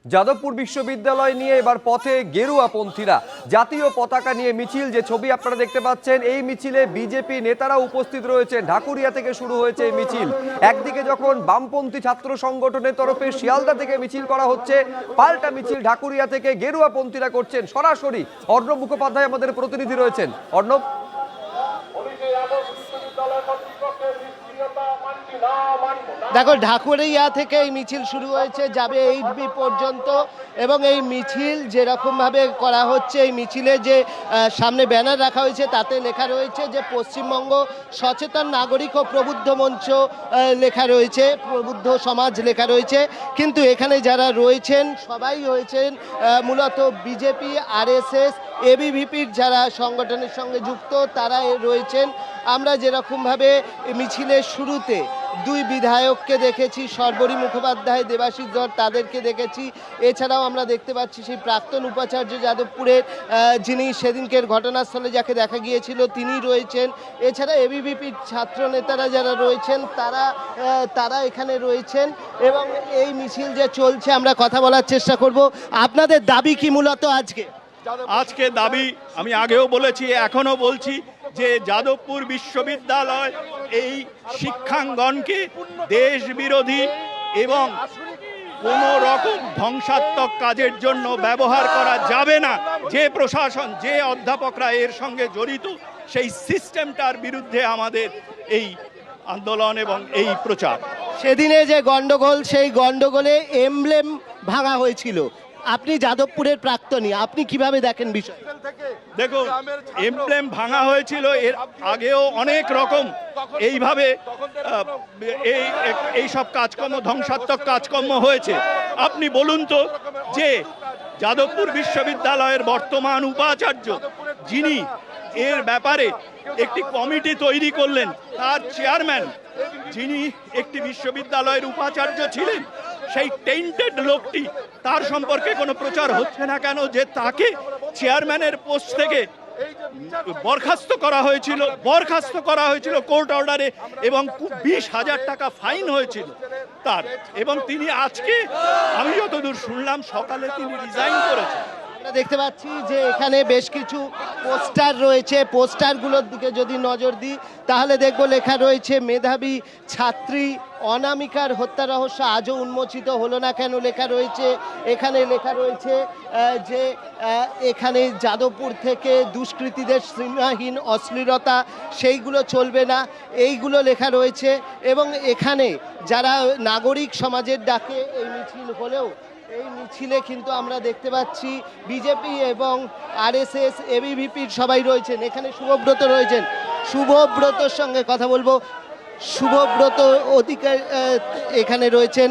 যাদবপুর বিশ্ববিদ্যালয় নিয়ে এবার পথে গেরুয়াপন্থীরা। জাতীয় পতাকা নিয়ে মিছিল, যে ছবি আপনারা দেখতে পাচ্ছেন, এই মিছিলে বিজেপি নেতারা উপস্থিত রয়েছেন। ঢাকুরিয়া থেকে শুরু হয়েছে এই মিছিল। একদিকে যখন বামপন্থী ছাত্র সংগঠনের তরফে শিয়ালদা থেকে মিছিল করা হচ্ছে, পাল্টা মিছিল ঢাকুরিয়া থেকে গেরুয়াপন্থীরা করছেন। সরাসরি অর্ণব মুখোপাধ্যায় আমাদের প্রতিনিধি রয়েছেন। অর্ণব, দেখো, ঢাকুরিয়া থেকে এই মিছিল শুরু হয়েছে, যাবে 8B পর্যন্ত। এবং এই মিছিল যেরকমভাবে করা হচ্ছে, এই মিছিলে যে সামনে ব্যানার রাখা হয়েছে তাতে লেখা রয়েছে যে পশ্চিমবঙ্গ সচেতন নাগরিক ও প্রবুদ্ধ মঞ্চ লেখা রয়েছে, প্রবুদ্ধ সমাজ লেখা রয়েছে। কিন্তু এখানে যারা রয়েছেন সবাই হয়েছেন মূলত বিজেপি, RSS, ABVPর যারা সংগঠনের সঙ্গে যুক্ত তারা রয়েছেন। আমরা যেরকমভাবে মিছিলের শুরুতে দুই বিধায়ককে দেখেছি, সর্বরী মুখোপাধ্যায়, দেবাশিস ধর, তাদেরকে দেখেছি। এছাড়াও আমরা দেখতে পাচ্ছি সেই প্রাক্তন উপাচার্য যাদবপুরের, যিনি সেদিনকের ঘটনাস্থলে যাকে দেখা গিয়েছিল, তিনি রয়েছেন। এছাড়া ABVPর ছাত্র নেতারা যারা রয়েছেন তারা এখানে রয়েছেন। এবং এই মিছিল যে চলছে আমরা কথা বলার চেষ্টা করব। আপনাদের দাবি কি মূলত আজকে দাবি আমি আগেও বলেছি, এখনো বলছি যে যাদবপুর বিশ্ববিদ্যালয় এই শিক্ষাঙ্গনকে দেশ বিরোধী এবং কোনো রকম ধ্বংসাত্মক কাজের জন্য ব্যবহার করা যাবে না। যে প্রশাসন, যে অধ্যাপকরা এর সঙ্গে জড়িত, সেই সিস্টেমটার বিরুদ্ধে আমাদের এই আন্দোলন এবং এই প্রচার। সেদিনে যে গন্ডগোল, সেই গন্ডগোলে এমব্লেম ভাঙা হয়েছিল। আপনি যাদবপুরের প্রাক্তনী, আপনি কিভাবে দেখেন বিষয়? দেখুন, এমব্লেম ভাঙা হয়েছিল, এর আগেও অনেক রকম এইভাবে এই সব কাজকর্ম, ধ্বংসাত্মক কাজকর্ম হয়েছে। আপনি বলুন তো, যে যাদবপুর বিশ্ববিদ্যালয়ের বর্তমান উপাচার্য, যিনি এর ব্যাপারে একটি কমিটি তৈরি করলেন, তার চেয়ারম্যান, যিনি একটি বিশ্ববিদ্যালয়ের উপাচার্য ছিলেন, সেই টেন্টেড লোকটি, তার সম্পর্কে কোনো প্রচার হচ্ছে না কেন? যে তাকে চেয়ারম্যানের পোস্ট থেকে বরখাস্ত করা হয়েছিল কোর্ট অর্ডারে, এবং 20,000 টাকা ফাইন হয়েছিল তার। এবং তিনি আজকে, আমি যতদূর শুনলাম, সকালে তিনি রিজাইন করেছেন। দেখতে পাচ্ছি যে এখানে বেশ কিছু পোস্টার রয়েছে। পোস্টারগুলোর দিকে যদি নজর দিই তাহলে দেখব লেখা রয়েছে মেধাবী ছাত্রী অনামিকার হত্যা রহস্য আজও উন্মোচিত হলো না কেন। লেখা রয়েছে এখানে, লেখা রয়েছে যে এখানে যাদবপুর থেকে দুষ্কৃতীদের সীমাহীন অশ্লীলতা, সেইগুলো চলবে না, এইগুলো লেখা রয়েছে। এবং এখানে যারা নাগরিক সমাজের ডাকে এই মিছিল হলেও, এই মিছিলে কিন্তু আমরা দেখতে পাচ্ছি বিজেপি এবং RSS, ABVPর সবাই রয়েছেন। এখানে শুভব্রত রয়েছেন, শুভব্রতর সঙ্গে কথা বলবো। শুভব্রত অধিকার এখানে রয়েছেন।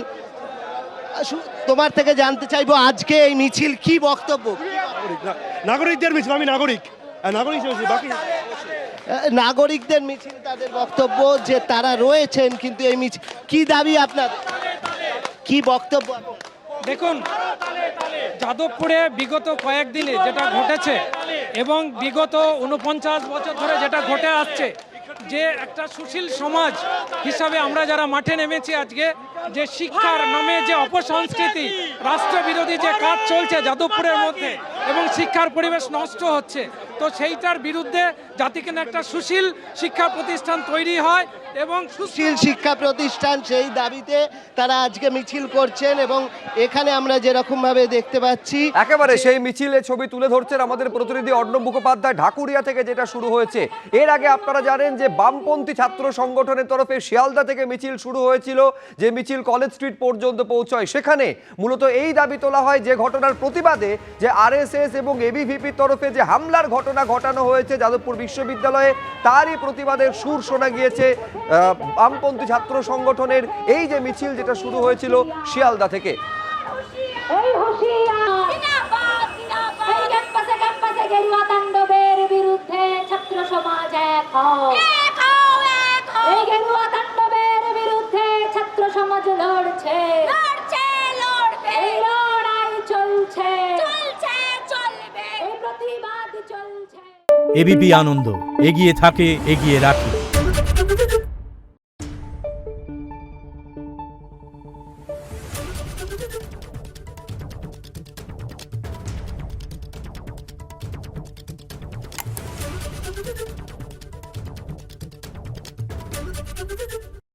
তোমার থেকে জানতে চাইবো আজকে এই মিছিল কি বক্তব্য? নাগরিকদের মিছিল, আমি নাগরিকদের মিছিল, তাদের বক্তব্য যে তারা রয়েছেন, কিন্তু এই মিছিল কি দাবি আপনার, কি বক্তব্য? দেখুন, যাদবপুরে বিগত কয়েকদিনে যেটা ঘটেছে এবং বিগত 49 বছর ধরে যেটা ঘটে আসছে, যে একটা সুশীল সমাজ হিসাবে আমরা যারা মাঠে নেমেছি আজকে, যে শিক্ষার নামে যে অপসংস্কৃতি, রাষ্ট্রবিরোধী যে কাজ চলছে যাদবপুরের মধ্যে এবং শিক্ষার পরিবেশ নষ্ট হচ্ছে, তো সেইটার বিরুদ্ধে যাতে কিনা একটা সুশীল শিক্ষা প্রতিষ্ঠান তৈরি হয় এবং সুশীল শিক্ষা প্রতিষ্ঠান, সেই দাবিতে তারা আজকে মিছিল করছেন। এবং এখানে আমরা যেরকম ভাবে দেখতে পাচ্ছি, একেবারে সেই মিছিলে ছবি তুলে ধরছেন আমাদের প্রতিনিধি অর্ণব মুখোপাধ্যায়। ঢাকুরিয়া থেকে যেটা শুরু হয়েছে, এর আগে আপনারা জানেন যে বামপন্থী ছাত্র সংগঠনের তরফে শিয়ালদা থেকে মিছিল শুরু হয়েছিল, যে মিছিল কলেজ স্ট্রিট পর্যন্ত পৌঁছয়। সেখানে মূলত এই দাবি তোলা হয় যে ঘটনার প্রতিবাদে যে RSS এবং ABVPর তরফে যে হামলার ঘটনা ঘটানো হয়েছে যাদবপুর বিশ্ববিদ্যালয়ে, তারই প্রতিবাদের সুর শোনা গিয়েছে বামপন্থী ছাত্র সংগঠনের এই যে মিছিল, যেটা শুরু হয়েছিল শিয়ালদা থেকে। ছাত্র সমাজ এক হও, এই গেরুয়া তাণ্ডবের বিরুদ্ধে ছাত্র সমাজ লড়ছে, এই লড়াই চলছে, এই প্রতিবাদ চলছে। এবিপি আনন্দ, এগিয়ে থাকে, এগিয়ে রাখে। লড়ছে